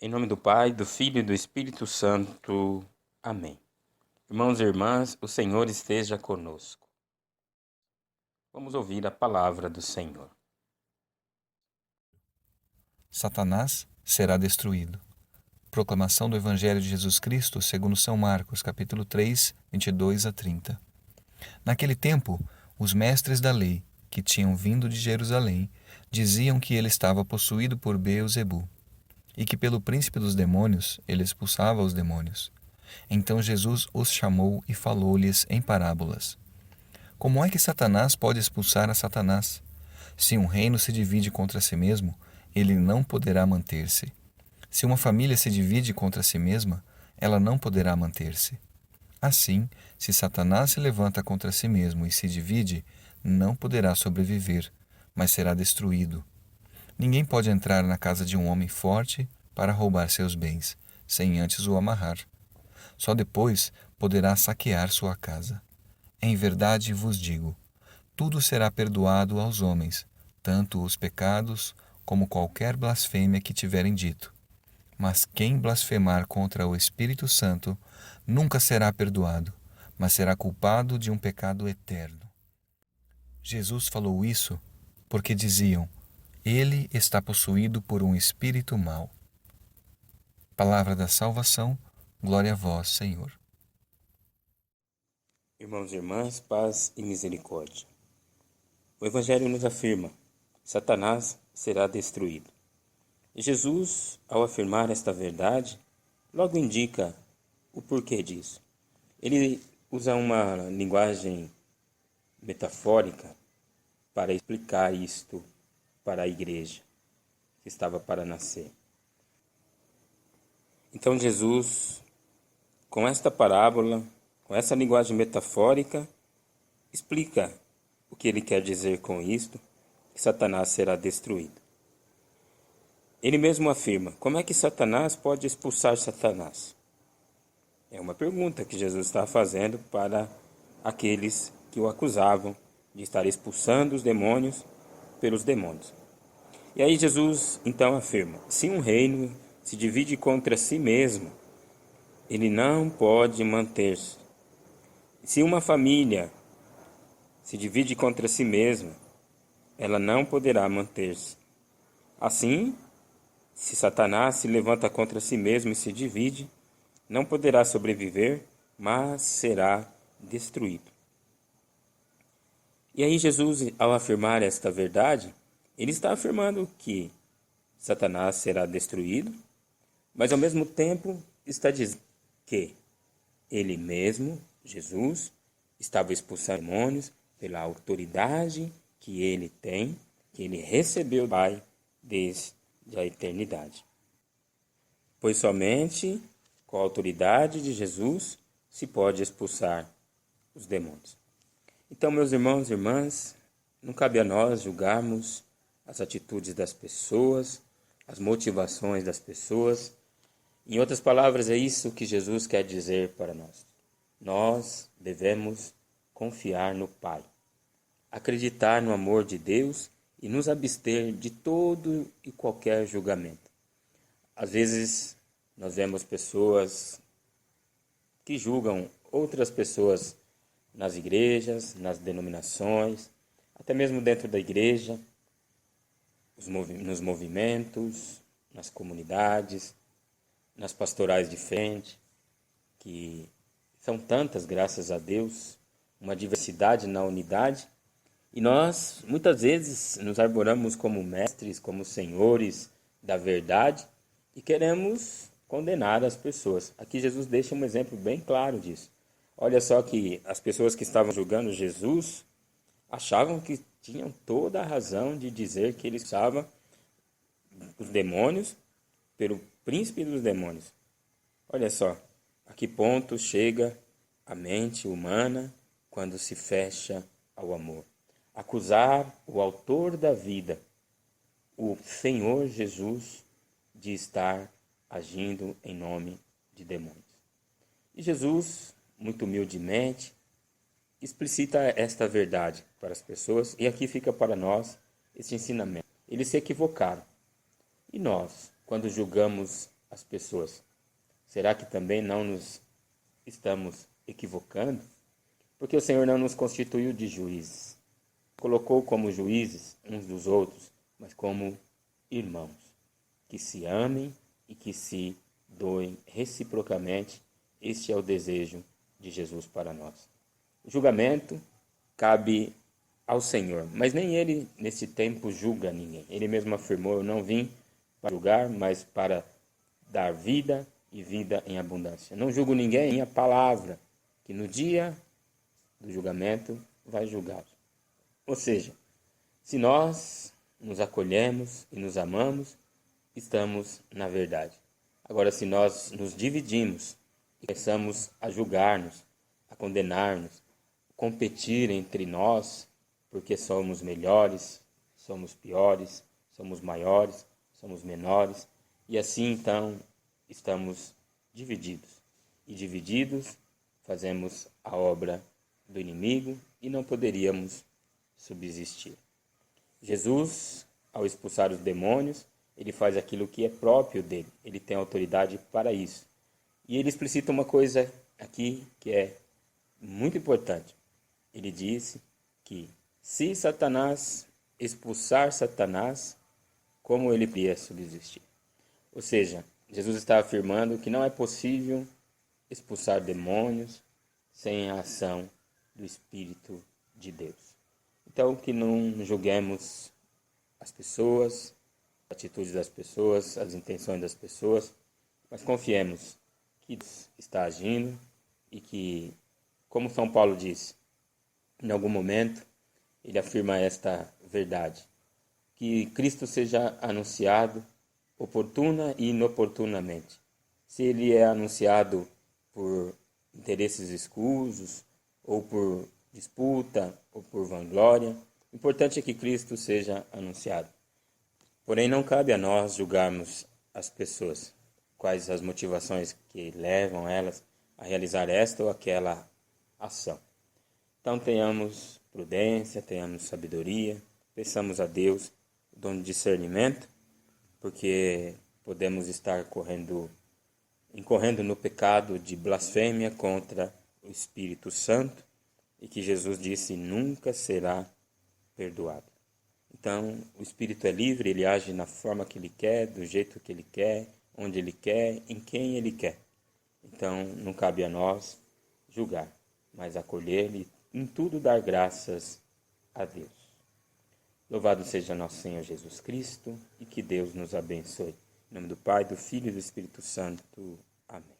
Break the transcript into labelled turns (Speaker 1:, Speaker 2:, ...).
Speaker 1: Em nome do Pai, do Filho e do Espírito Santo. Amém. Irmãos e irmãs, o Senhor esteja conosco. Vamos ouvir a palavra do Senhor.
Speaker 2: Satanás será destruído. Proclamação do Evangelho de Jesus Cristo segundo São Marcos, capítulo 3, 22 a 30. Naquele tempo, os mestres da lei, que tinham vindo de Jerusalém, diziam que ele estava possuído por Beelzebu, e que pelo príncipe dos demônios ele expulsava os demônios. Então Jesus os chamou e falou-lhes em parábolas. Como é que Satanás pode expulsar a Satanás? Se um reino se divide contra si mesmo, ele não poderá manter-se. Se uma família se divide contra si mesma, ela não poderá manter-se. Assim, se Satanás se levanta contra si mesmo e se divide, não poderá sobreviver, mas será destruído. Ninguém pode entrar na casa de um homem forte para roubar seus bens, sem antes o amarrar. Só depois poderá saquear sua casa. Em verdade vos digo, tudo será perdoado aos homens, tanto os pecados como qualquer blasfêmia que tiverem dito. Mas quem blasfemar contra o Espírito Santo nunca será perdoado, mas será culpado de um pecado eterno. Jesus falou isso porque diziam: ele está possuído por um espírito mau. Palavra da salvação, glória a vós, Senhor.
Speaker 1: Irmãos e irmãs, paz e misericórdia. O Evangelho nos afirma: Satanás será destruído. E Jesus, ao afirmar esta verdade, logo indica o porquê disso. Ele usa uma linguagem metafórica para explicar isto para a igreja que estava para nascer. Então Jesus, com esta parábola, com essa linguagem metafórica, explica o que ele quer dizer com isto, que Satanás será destruído. Ele mesmo afirma: como é que Satanás pode expulsar Satanás? É uma pergunta que Jesus está fazendo para aqueles que o acusavam de estar expulsando os demônios pelos demônios. E aí Jesus então afirma: se um reino se divide contra si mesmo, ele não pode manter-se. Se uma família se divide contra si mesma, ela não poderá manter-se. Assim, se Satanás se levanta contra si mesmo e se divide, não poderá sobreviver, mas será destruído. E aí Jesus, ao afirmar esta verdade, ele está afirmando que Satanás será destruído, mas ao mesmo tempo está dizendo que ele mesmo, Jesus, estava expulsando demônios pela autoridade que ele tem, que ele recebeu do Pai desde a eternidade. Pois somente com a autoridade de Jesus se pode expulsar os demônios. Então, meus irmãos e irmãs, não cabe a nós julgarmos as atitudes das pessoas, as motivações das pessoas. Em outras palavras, é isso que Jesus quer dizer para nós. Nós devemos confiar no Pai, acreditar no amor de Deus e nos abster de todo e qualquer julgamento. Às vezes, nós vemos pessoas que julgam outras pessoas nas igrejas, nas denominações, até mesmo dentro da igreja, nos movimentos, nas comunidades, nas pastorais de frente, que são tantas, graças a Deus, uma diversidade na unidade, e nós muitas vezes nos arboramos como mestres, como senhores da verdade e queremos condenar as pessoas. Aqui Jesus deixa um exemplo bem claro disso. Olha só que as pessoas que estavam julgando Jesus achavam que tinham toda a razão de dizer que ele expulsava os demônios pelo príncipe dos demônios. Olha só, a que ponto chega a mente humana quando se fecha ao amor. Acusar o autor da vida, o Senhor Jesus, de estar agindo em nome de demônios. E Jesus, muito humildemente, explicita esta verdade para as pessoas, e aqui fica para nós esse ensinamento. Eles se equivocaram. E nós, quando julgamos as pessoas, será que também não nos estamos equivocando? Porque o Senhor não nos constituiu de juízes. Colocou como juízes uns dos outros, mas como irmãos, que se amem e que se doem reciprocamente. Este é o desejo de Jesus para nós. O julgamento cabe ao Senhor, mas nem Ele, nesse tempo, julga ninguém. Ele mesmo afirmou, eu não vim para julgar, mas para dar vida e vida em abundância. Não julgo ninguém, minha palavra, que no dia do julgamento vai julgá-los. Ou seja, se nós nos acolhemos e nos amamos, estamos na verdade. Agora, se nós nos dividimos e começamos a julgar-nos, a condenar-nos, competir entre nós, porque somos melhores, somos piores, somos maiores, somos menores, e assim então estamos divididos. E divididos fazemos a obra do inimigo e não poderíamos subsistir. Jesus, ao expulsar os demônios, ele faz aquilo que é próprio dele. Ele tem autoridade para isso. E ele explicita uma coisa aqui que é muito importante. Ele disse que se Satanás expulsar Satanás, como ele poderia subsistir? Ou seja, Jesus está afirmando que não é possível expulsar demônios sem a ação do Espírito de Deus. Então, que não julguemos as pessoas, as atitudes das pessoas, as intenções das pessoas, mas confiemos que Deus está agindo e que, como São Paulo disse, em algum momento ele afirma esta verdade, que Cristo seja anunciado oportuna e inoportunamente. Se ele é anunciado por interesses escusos, ou por disputa, ou por vanglória, o importante é que Cristo seja anunciado. Porém, não cabe a nós julgarmos as pessoas, quais as motivações que levam elas a realizar esta ou aquela ação. Então, tenhamos prudência, tenhamos sabedoria, peçamos a Deus o dom de discernimento, porque podemos estar incorrendo no pecado de blasfêmia contra o Espírito Santo e que Jesus disse nunca será perdoado. Então, o Espírito é livre, ele age na forma que ele quer, do jeito que ele quer, onde ele quer, em quem ele quer. Então, não cabe a nós julgar, mas acolher e em tudo dar graças a Deus. Louvado seja nosso Senhor Jesus Cristo e que Deus nos abençoe. Em nome do Pai, do Filho e do Espírito Santo. Amém.